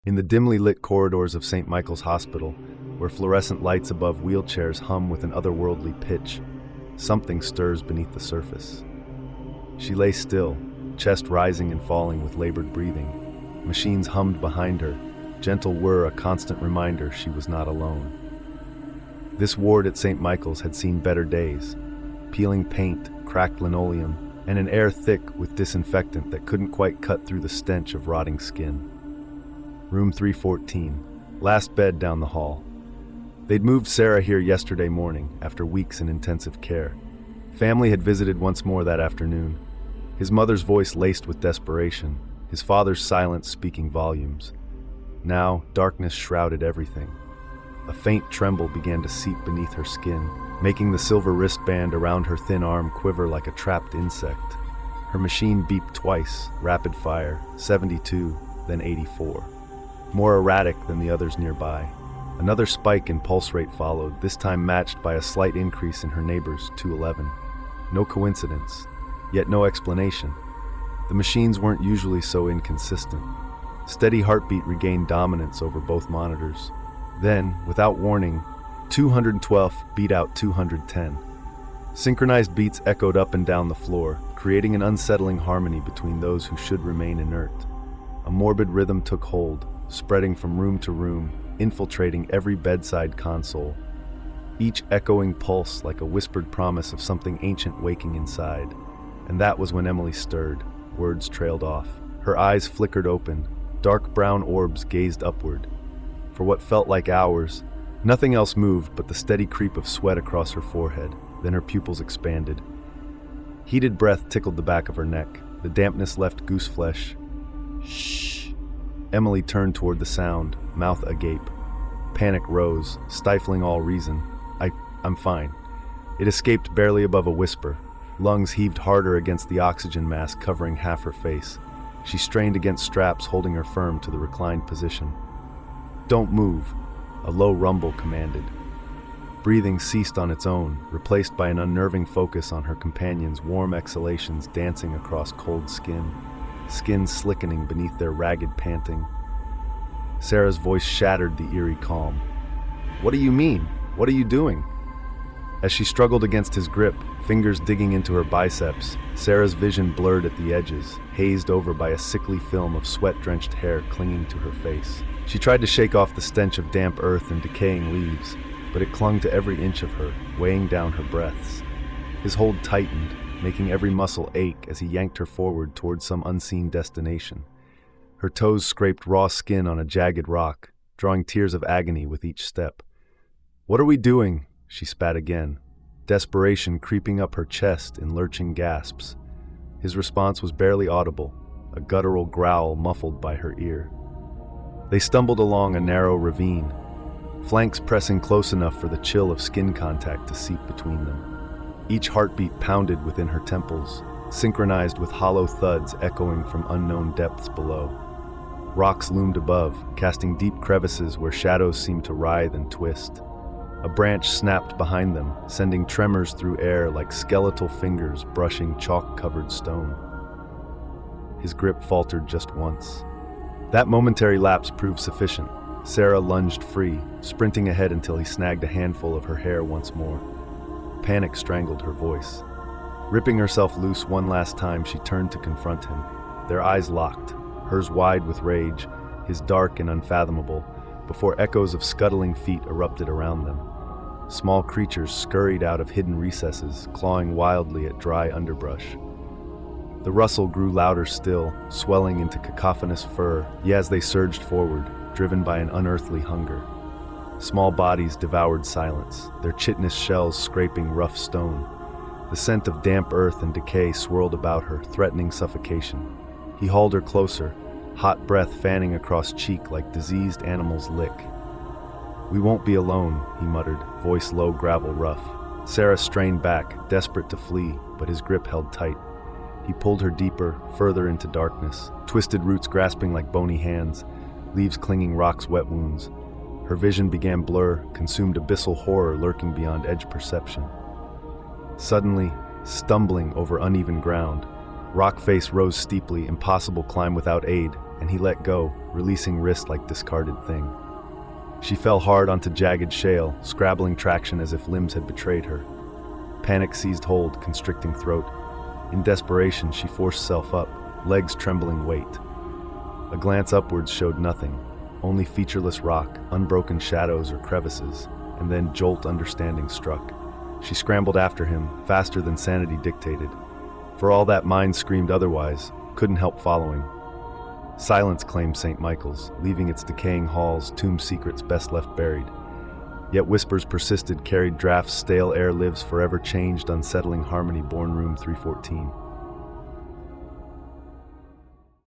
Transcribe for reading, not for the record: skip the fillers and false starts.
In the dimly lit corridors of St. Michael's Hospital, where fluorescent lights above wheelchairs hum with an otherworldly pitch, something stirs beneath the surface. She lay still, chest rising and falling with labored breathing. Machines hummed behind her, gentle whir a constant reminder she was not alone. This ward at St. Michael's had seen better days. Peeling paint, cracked linoleum, and an air thick with disinfectant that couldn't quite cut through the stench of rotting skin. Room 314, last bed down the hall. They'd moved Sarah here yesterday morning, after weeks in intensive care. Family had visited once more that afternoon. His mother's voice laced with desperation, his father's silence speaking volumes. Now, darkness shrouded everything. A faint tremble began to seep beneath her skin, making the silver wristband around her thin arm quiver like a trapped insect. Her machine beeped twice, rapid fire, 72, then 84. More erratic than the others nearby. Another spike in pulse rate followed, this time matched by a slight increase in her neighbor's 211. No coincidence, yet no explanation. The machines weren't usually so inconsistent. Steady heartbeat regained dominance over both monitors. Then, without warning, 212 beat out 210. Synchronized beats echoed up and down the floor, creating an unsettling harmony between those who should remain inert. A morbid rhythm took hold, spreading from room to room, infiltrating every bedside console. Each echoing pulse like a whispered promise of something ancient waking inside. And that was when Emily stirred. Words trailed off. Her eyes flickered open. Dark brown orbs gazed upward. For what felt like hours, nothing else moved but the steady creep of sweat across her forehead. Then her pupils expanded. Heated breath tickled the back of her neck. The dampness left goose flesh. Shh. Emily turned toward the sound, mouth agape. Panic rose, stifling all reason. I'm fine. It escaped barely above a whisper. Lungs heaved harder against the oxygen mask covering half her face. She strained against straps holding her firm to the reclined position. Don't move, a low rumble commanded. Breathing ceased on its own, replaced by an unnerving focus on her companion's warm exhalations dancing across cold skin slickening beneath their ragged panting. Sarah's voice shattered the eerie calm. What do you mean? What are you doing? As she struggled against his grip, fingers digging into her biceps, Sarah's vision blurred at the edges, hazed over by a sickly film of sweat-drenched hair clinging to her face. She tried to shake off the stench of damp earth and decaying leaves, but it clung to every inch of her, weighing down her breaths. His hold tightened, making every muscle ache as he yanked her forward towards some unseen destination. Her toes scraped raw skin on a jagged rock, drawing tears of agony with each step. What are we doing? She spat again, desperation creeping up her chest in lurching gasps. His response was barely audible, a guttural growl muffled by her ear. They stumbled along a narrow ravine, flanks pressing close enough for the chill of skin contact to seep between them. Each heartbeat pounded within her temples, synchronized with hollow thuds echoing from unknown depths below. Rocks loomed above, casting deep crevices where shadows seemed to writhe and twist. A branch snapped behind them, sending tremors through air like skeletal fingers brushing chalk-covered stone. His grip faltered just once. That momentary lapse proved sufficient. Sarah lunged free, sprinting ahead until he snagged a handful of her hair once more. Panic strangled her voice. Ripping herself loose one last time, she turned to confront him. Their eyes locked, hers wide with rage, his dark and unfathomable, before echoes of scuttling feet erupted around them. Small creatures scurried out of hidden recesses, clawing wildly at dry underbrush. The rustle grew louder still, swelling into cacophonous fur, as they surged forward, driven by an unearthly hunger. Small bodies devoured silence, their chitinous shells scraping rough stone. The scent of damp earth and decay swirled about her, threatening suffocation. He hauled her closer, hot breath fanning across cheek like diseased animals lick. We won't be alone, he muttered, voice low, gravel rough. Sarah strained back, desperate to flee, but his grip held tight. He pulled her deeper, further into darkness, twisted roots grasping like bony hands, leaves clinging rocks' wet wounds. Her vision began blur, consumed abyssal horror lurking beyond edge perception. Suddenly, stumbling over uneven ground, rock face rose steeply, impossible climb without aid, and he let go, releasing wrist like discarded thing. She fell hard onto jagged shale, scrabbling traction as if limbs had betrayed her. Panic seized hold, constricting throat. In desperation, she forced self up, legs trembling weight. A glance upwards showed nothing, only featureless rock, unbroken shadows or crevices, and then jolt understanding struck. She scrambled after him, faster than sanity dictated. For all that mind screamed otherwise, couldn't help following. Silence claimed St. Michael's, leaving its decaying halls tomb secrets best left buried. Yet whispers persisted, carried drafts, stale air lives forever changed, unsettling harmony born room 314.